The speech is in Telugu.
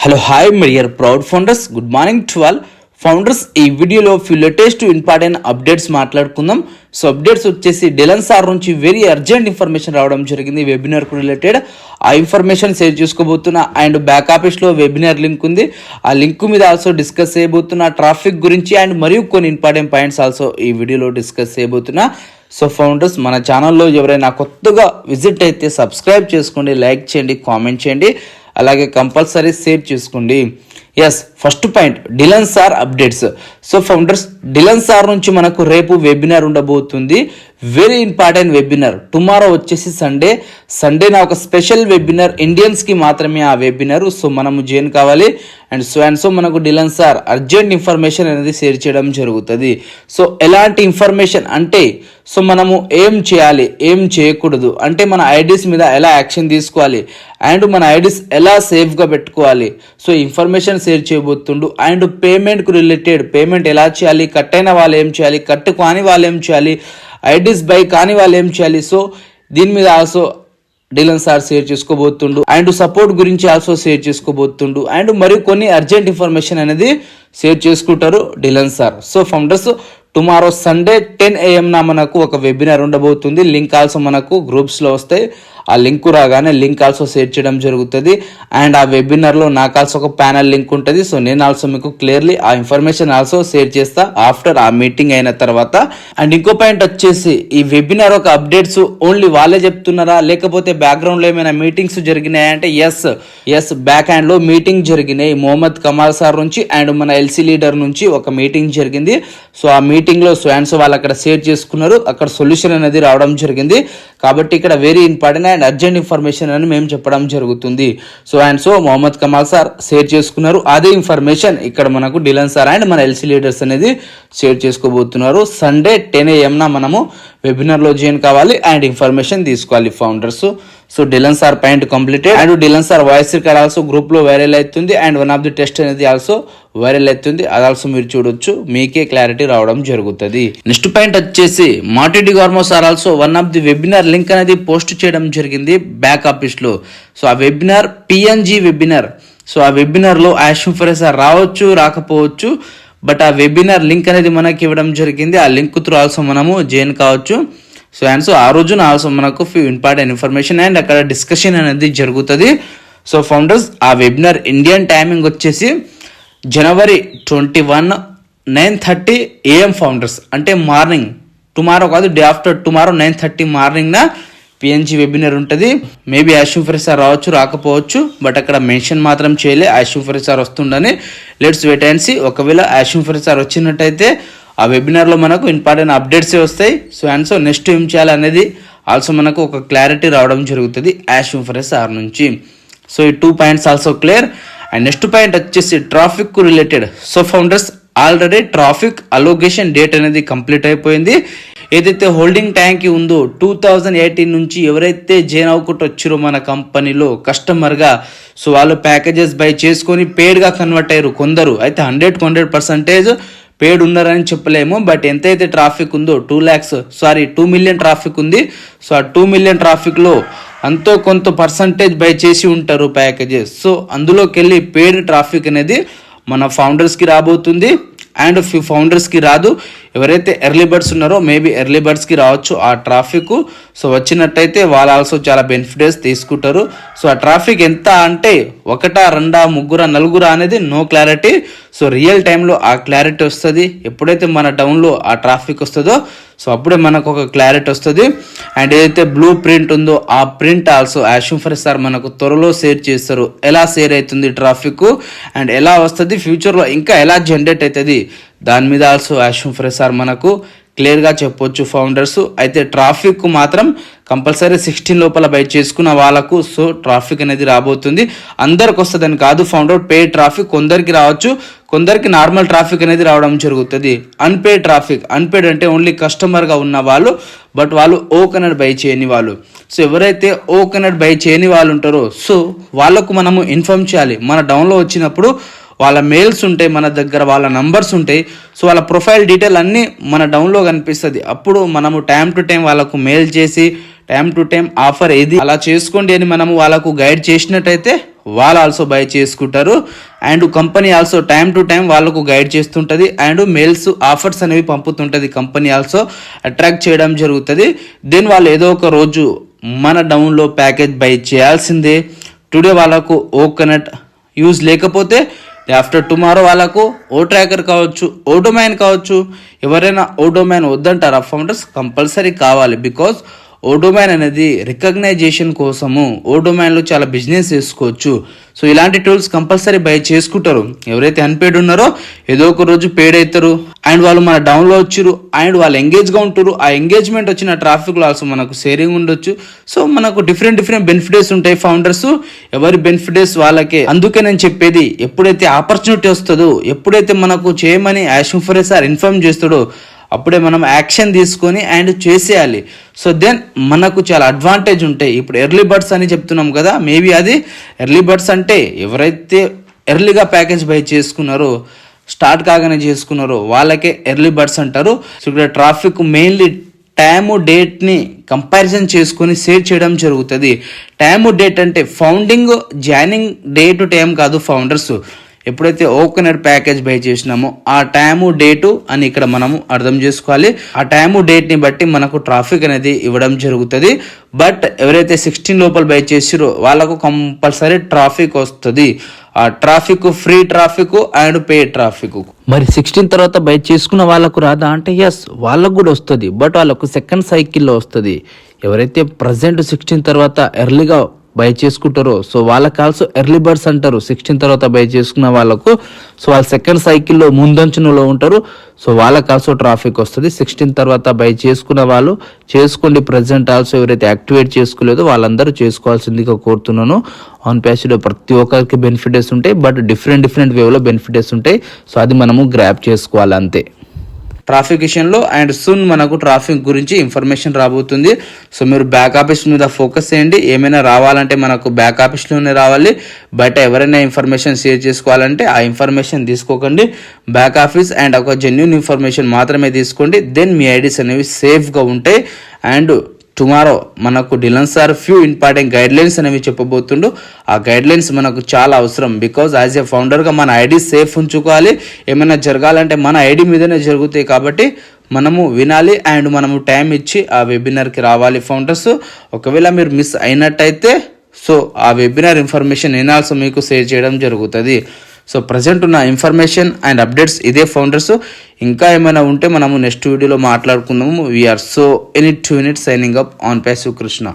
Hello hi my dear proud founders, good morning to all founders. ఈ వీడియోలో ఫ్యూ లేటెస్ట్ ఇంపార్టెంట్ అప్డేట్స్ మాట్లాడుకుందాం. సో అప్డేట్స్ వచ్చేసి డిలన్ సార్ నుంచి వెరీ అర్జెంట్ ఇన్ఫర్మేషన్ రావడం జరిగింది వెబినార్కు రిలేటెడ్. ఆ ఇన్ఫర్మేషన్ షేర్ చేసుకోబోతున్నా. అండ్ బ్యాక్ ఆఫీస్లో వెబినార్ లింక్ ఉంది, ఆ లింక్ మీద ఆల్సో డిస్కస్ చేయబోతున్నా. ట్రాఫిక్ గురించి అండ్ మరియు కొన్ని ఇంపార్టెంట్ పాయింట్స్ ఆల్సో ఈ వీడియోలో డిస్కస్ చేయబోతున్నా. సో ఫౌండర్స్, మన ఛానల్లో ఎవరైనా కొత్తగా విజిట్ అయితే సబ్స్క్రైబ్ చేసుకోండి, లైక్ చేయండి, కామెంట్ చేయండి, అలాగే కంపల్సరీ షేర్ చేసుకోండి. Yes, first point Dylan sir updates. So founders, Dylan sir నుంచి మనకు రేపు వెబినార్ ఉండబోతుంది. Very important webinar. టుమారో వచ్చేసి సండే నా ఒక స్పెషల్ వెబినార్, ఇండియన్స్కి మాత్రమే ఆ వెబినార్. సో మనము జాయిన్ కావాలి. అండ్ సో మనకు డిలన్ సార్ అర్జెంట్ ఇన్ఫర్మేషన్ అనేది షేర్ చేయడం జరుగుతుంది. సో ఎలాంటి ఇన్ఫర్మేషన్ అంటే, సో మనము ఏం చేయాలి, ఏం చేయకూడదు, అంటే మన ఐడీస్ మీద ఎలా యాక్షన్ తీసుకోవాలి, అండ్ మన ఐడీస్ ఎలా సేఫ్గా పెట్టుకోవాలి, సో ఇన్ఫర్మేషన్ షేర్ చేయబోతుండు. అండ్ పేమెంట్కు రిలేటెడ్, పేమెంట్ ఎలా చేయాలి, కట్ అయిన వాళ్ళు ఏం చేయాలి, కట్ కాని వాళ్ళు ఏం చేయాలి, ఐడీస్ బై కాని వాళ్ళు ఏం చేయాలి, సో దీని మీద ఆల్సో డిలన్ సార్ షేర్ చేసుకోబోతుండు. అండ్ సపోర్ట్ గురించి ఆల్సో షేర్ చేసుకోబోతుండు. అండ్ మరియు కొన్ని అర్జెంట్ ఇన్ఫర్మేషన్ అనేది షేర్ చేసుకుంటారు Dylan sir. So founders, tomorrow Sunday 10 AM మనకు ఒక వెబినార్ ఉండబోతుంది. లింక్ ఆల్సో మనకు గ్రూప్స్లో వస్తాయి. ఆ లింక్ రాగానే లింక్ ఆల్సో షేర్ చేయడం జరుగుతుంది. అండ్ ఆ వెబినార్లో నాకు ఆల్సో ఒక ప్యానల్ లింక్ ఉంటుంది. సో నేను ఆల్సో మీకు క్లియర్లీ ఆ ఇన్ఫర్మేషన్ ఆల్సో షేర్ చేస్తా ఆఫ్టర్ ఆ మీటింగ్ అయిన తర్వాత. అండ్ ఇంకో పాయింట్ వచ్చేసి, ఈ వెబినార్ ఒక అప్డేట్స్ ఓన్లీ వాళ్ళే చెప్తున్నారా, లేకపోతే బ్యాక్గ్రౌండ్లో ఏమైనా మీటింగ్స్ జరిగినాయా అంటే ఎస్ బ్యాక్ హ్యాండ్లో మీటింగ్ జరిగినాయి. మొహమ్మద్ కమాల్ సార్ నుంచి అండ్ మన ఎల్సీ లీడర్ నుంచి ఒక మీటింగ్ జరిగింది. సో ఆ మీటింగ్లో సో వాళ్ళు అక్కడ షేర్ చేసుకున్నారు, అక్కడ సొల్యూషన్ అనేది రావడం జరిగింది. కాబట్టి ఇక్కడ very important and urgent information అని మేము చెప్పడం జరుగుతుంది. So Mohammed Kamal sir share చేసుకున్నారు. అదే ఇన్ఫర్మేషన్ ఇక్కడ మనకు డిలన్ సార్ అండ్ మన ఎల్సీ లీడర్స్ అనేది షేర్ చేసుకోబోతున్నారు. సండే 10 AM మనము వెబినార్లో జాయిన్ కావాలి అండ్ ఇన్ఫర్మేషన్ తీసుకోవాలి founders. So Dylan sir point completed. And Dylan sir voice record also group లో వైరల్ అవుతుంది. And one of the test అనేది ఆల్సో వైరల్ అవుతుంది. అది ఆల్సో మీరు చూడొచ్చు, మీకే క్లారిటీ రావడం జరుగుతుంది. నెక్స్ట్ పాయింట్ వచ్చేసి, Marty Garmo sir also one of the webinar link అనేది పోస్ట్ చేయడం జరిగింది బ్యాక్ ఆఫీస్ లో. సో ఆ వెబినార్ PNG వెబినార్. సో ఆ వెబినార్ లో యాషిమ్ ఫరే సార్ రావచ్చు, రాకపోవచ్చు, బట్ ఆ వెబినార్ లింక్ అనేది మనకి ఇవ్వడం జరిగింది. ఆ లింక్ త్రూ ఆల్సో మనము జాయిన్ కావచ్చు. సో ఆ రోజున ఆల్సో మనకు ఫ్యూ ఇంపార్టెంట్ ఇన్ఫర్మేషన్ అండ్ అక్కడ డిస్కషన్ అనేది జరుగుతుంది. సో ఫౌండర్స్, ఆ వెబినార్ ఇండియన్ టైమింగ్ వచ్చేసి January 21 9:30 AM ఫౌండర్స్, అంటే మార్నింగ్, టుమారో కాదు, డే ఆఫ్టర్ టుమారో 9:30 మార్నింగ్న PNG వెబినార్ ఉంటుంది. మేబీ యాషిమ్ ఫరే సార్ రావచ్చు, రాకపోవచ్చు, బట్ అక్కడ మెన్షన్ మాత్రం చేయలే యాషిమ్ ఫరే సార్ వస్తుండని. Let's wait and see. ఒకవేళ యాషిమ్ ఫరే సార్ వచ్చినట్టయితే ఆ వెబినార్లో మనకు ఇంపార్టెంట్ అప్డేట్సే వస్తాయి. సో నెక్స్ట్ ఏం చేయాలనేది ఆల్సో మనకు ఒక క్లారిటీ రావడం జరుగుతుంది యాషిమ్ ఫరే సార్ నుంచి. సో ఈ 2 points also clear. And next point వచ్చేసి traffic related. So founders, already traffic allocation date అనేది కంప్లీట్ అయిపోయింది. ఏదైతే హోల్డింగ్ ట్యాంక్ ఉందో 2018 నుంచి ఎవరైతే జాయిన్ అవ్వకుండా వచ్చారో మన కంపెనీలో కస్టమర్గా, సో వాళ్ళు ప్యాకేజెస్ బై చేసుకొని పేడ్గా కన్వర్ట్ అయ్యారు కొందరు. అయితే 100% పేడ్ ఉన్నారని చెప్పలేము, బట్ ఎంతైతే ట్రాఫిక్ ఉందో 2 మిలియన్ ట్రాఫిక్ ఉంది. సో ఆ 2 మిలియన్ ట్రాఫిక్లో అంతో కొంత పర్సంటేజ్ బై చేసి ఉంటారు ప్యాకేజెస్. సో అందులోకి వెళ్ళి పేడ్ ట్రాఫిక్ అనేది మన ఫౌండర్స్కి రాబోతుంది. అండ్ ఫ్యూ ఫౌండర్స్కి రాదు. ఎవరైతే ఎర్లీ బర్డ్స్ ఉన్నారో మేబీ ఎర్లీ బర్డ్స్కి రావచ్చు ఆ ట్రాఫిక్. సో వచ్చినట్టయితే వాళ్ళు ఆల్సో చాలా బెనిఫిట్స్ తీసుకుంటారు. సో ఆ ట్రాఫిక్ ఎంత అంటే 1, 2, 3, 4 అనేది నో క్లారిటీ. సో రియల్ టైంలో ఆ క్లారిటీ వస్తుంది. ఎప్పుడైతే మన టౌన్లో ఆ ట్రాఫిక్ వస్తుందో సో అప్పుడే మనకు ఒక క్లారిటీ వస్తుంది. అండ్ ఏదైతే బ్లూ ప్రింట్ ఉందో ఆ ప్రింట్ ఆల్సో యాషిమ్ ఫరే సార్ మనకు త్వరలో షేర్ చేస్తారు. ఎలా షేర్ అవుతుంది ట్రాఫిక్ అండ్ ఎలా వస్తుంది, ఫ్యూచర్లో ఇంకా ఎలా జనరేట్ అవుతుంది, దాని మీద ఆల్సో యాషిమ్ ఫరే సార్ మనకు క్లియర్గా చెప్పొచ్చు ఫౌండర్స్. అయితే ట్రాఫిక్ మాత్రం కంపల్సరీ 16 లోపల బై చేసుకున్న వాళ్ళకు సో ట్రాఫిక్ అనేది రాబోతుంది. అందరికి వస్తుందని కాదు ఫౌండర్. పెయిడ్ ట్రాఫిక్ కొందరికి రావచ్చు, కొందరికి నార్మల్ ట్రాఫిక్ అనేది రావడం జరుగుతుంది. అన్పెయిడ్ ట్రాఫిక్, అన్పెయిడ్ అంటే ఓన్లీ కస్టమర్గా ఉన్న వాళ్ళు, బట్ వాళ్ళు ఓ కనెక్ట్ బై చేయని వాళ్ళు. సో ఎవరైతే ఓ కనెక్ట్ బై చేయని వాళ్ళు ఉంటారో సో వాళ్ళకు మనము ఇన్ఫార్మ్ చేయాలి. మన డౌన్లో వచ్చినప్పుడు వాళ్ళ మెయిల్స్ ఉంటాయి మన దగ్గర, వాళ్ళ నంబర్స్ ఉంటాయి. సో వాళ్ళ ప్రొఫైల్ డీటెయిల్ అన్నీ మన డౌన్లో కనిపిస్తుంది. అప్పుడు మనము టైం టు టైం వాళ్ళకు మెయిల్ చేసి టైం టు టైం ఆఫర్ ఏది అలా చేసుకోండి అని మనము వాళ్ళకు గైడ్ చేసినట్టయితే వాళ్ళు ఆల్సో బై చేసుకుంటారు. And company also time to time వాళ్ళకు గైడ్ చేస్తుంటుంది అండ్ మెయిల్స్ ఆఫర్స్ అనేవి పంపుతుంటుంది. కంపెనీ ఆల్సో అట్రాక్ట్ చేయడం జరుగుతుంది. దెన్ వాళ్ళు ఏదో ఒక రోజు మన డౌన్లో ప్యాకేజ్ బై చేయాల్సిందే. టుడే వాళ్ళకు కోకోనట్ యూజ్ లేకపోతే ఆఫ్టర్ టుమారో వాళ్ళకు ఓ ట్రాకర్ కావచ్చు, ఓ డొమైన్ కావచ్చు. ఎవరైనా ఓ డొమైన్ వద్దంటారా ఫౌండర్స్? కంపల్సరీ కావాలి. బికాజ్ ఓ డొమైన్ అనేది రికగ్నైజేషన్ కోసము ఓ డొమైన్లో చాలా బిజినెస్ చేసుకోవచ్చు. సో ఇలాంటి టూల్స్ కంపల్సరీ బై చేసుకుంటారు. ఎవరైతే అన్పేడ్ ఉన్నారో ఏదో ఒక రోజు పేడ్ అవుతారు అండ్ వాళ్ళు మన డౌన్లో వచ్చారు అండ్ వాళ్ళు ఎంగేజ్గా ఉంటారు. ఆ ఎంగేజ్మెంట్ వచ్చిన ట్రాఫిక్లో ఆల్సో మనకు షేరింగ్ ఉండొచ్చు. సో మనకు డిఫరెంట్ బెనిఫిట్స్ ఉంటాయి ఫౌండర్స్. ఎవరి బెనిఫిట్స్ వాళ్ళకే. అందుకే నేను చెప్పేది, ఎప్పుడైతే ఆపర్చునిటీ వస్తుందో, ఎప్పుడైతే మనకు చేయమని యాష్ఫరే సార్ ఇన్ఫార్మ్ చేస్తాడో అప్పుడే మనం యాక్షన్ తీసుకొని అండ్ చేసేయాలి. సో దెన్ మనకు చాలా అడ్వాంటేజ్ ఉంటాయి. ఇప్పుడు ఎర్లీ బర్డ్స్ అని చెప్తున్నాం కదా, మేబీ అది ఎర్లీ బర్డ్స్ అంటే ఎవరైతే ఎర్లీగా ప్యాకేజ్ బై చేసుకున్నారో, స్టార్ట్ కాగానే చేసుకున్నారో వాళ్ళకే ఎర్లీ బర్డ్స్ అంటారు. సో ఇక్కడ ట్రాఫిక్ మెయిన్లీ టైము డేట్ని కంపారిజన్ చేసుకొని సేవ్ చేయడం జరుగుతుంది. టైము డేట్ అంటే founding joining day to time కాదు ఫౌండర్స్. ఎప్పుడైతే కోకోనట్ ప్యాకేజ్ బై చేసినామో ఆ టైము డేటు అని ఇక్కడ మనము అర్థం చేసుకోవాలి. ఆ టైము డేట్ని బట్టి మనకు ట్రాఫిక్ అనేది ఇవ్వడం జరుగుతుంది. బట్ ఎవరైతే 16 లోపల బై చేసిరో వాళ్ళకు కంపల్సరీ ట్రాఫిక్ వస్తుంది. ఆ traffic free traffic and pay traffic. మరి 16 తర్వాత బై చేసుకున్న వాళ్ళకు రాదా అంటే ఎస్, వాళ్ళకు కూడా వస్తుంది. బట్ వాళ్ళకు సెకండ్ సైకిల్లో వస్తుంది. ఎవరైతే ప్రజెంట్ 16 తర్వాత ఎర్లీగా బై చేసుకుంటారో సో వాళ్ళకి ఆల్సో ఎర్లీ బర్డ్స్ అంటారు. 16 తర్వాత బై చేసుకున్న వాళ్ళకు సో వాళ్ళు సెకండ్ సైకిల్లో ముందంచులో ఉంటారు. సో వాళ్ళకి ఆల్సో ట్రాఫిక్ వస్తుంది. 16 తర్వాత బై చేసుకున్న వాళ్ళు చేసుకోండి. ప్రజెంట్ ఆల్సో ఎవరైతే యాక్టివేట్ చేసుకోలేదో వాళ్ళందరూ చేసుకోవాల్సిందిగా కోరుతున్నాను. ఆన్ ప్యాసివ్లో ప్రతి ఒక్కరికి బెనిఫిట్స్ ఉంటాయి. బట్ డిఫరెంట్ వేలో బెనిఫిట్స్ ఉంటాయి. సో అది మనము గ్రాప్ చేసుకోవాలి అంతే. ట్రాఫిక్ విషయంలో అండ్ సూన్ మనకు ట్రాఫిక్ గురించి ఇన్ఫర్మేషన్ రాబోతుంది. సో మీరు బ్యాక్ ఆఫీస్ మీద ఫోకస్ చేయండి. ఏమైనా రావాలంటే మనకు బ్యాక్ ఆఫీస్లోనే రావాలి. బయట ఎవరైనా ఇన్ఫర్మేషన్ షేర్ చేసుకోవాలంటే ఆ ఇన్ఫర్మేషన్ తీసుకోకండి. బ్యాక్ ఆఫీస్ అండ్ ఒక జెన్యూన్ ఇన్ఫర్మేషన్ మాత్రమే తీసుకోండి. దెన్ మీ ఐడీస్ అనేవి సేఫ్గా ఉంటాయి. అండ్ టుమారో మనకు Dylan sir few important guidelines అనేవి చెప్పబోతుండు. ఆ గైడ్లైన్స్ మనకు చాలా అవసరం. బికాజ్ యాజ్ ఏ ఫౌండర్గా మన ఐడి సేఫ్ ఉంచుకోవాలి. ఏమైనా జరగాలంటే మన ఐడి మీదనే జరుగుతాయి కాబట్టి మనము వినాలి అండ్ మనము టైం ఇచ్చి ఆ వెబినార్కి రావాలి ఫౌండర్స్. ఒకవేళ మీరు మిస్ అయినట్టయితే సో ఆ వెబినార్ ఇన్ఫర్మేషన్ నేను ఆల్సో మీకు షేర్ చేయడం జరుగుతుంది. సో ప్రజెంట్ ఉన్న ఇన్ఫర్మేషన్ అండ్ అప్డేట్స్ ఇదే ఫౌండర్స్. ఇంకా ఏమైనా ఉంటే మనము నెక్స్ట్ వీడియోలో మాట్లాడుకుందాము. We're so in it 2 minutes signing up on passive Krishna.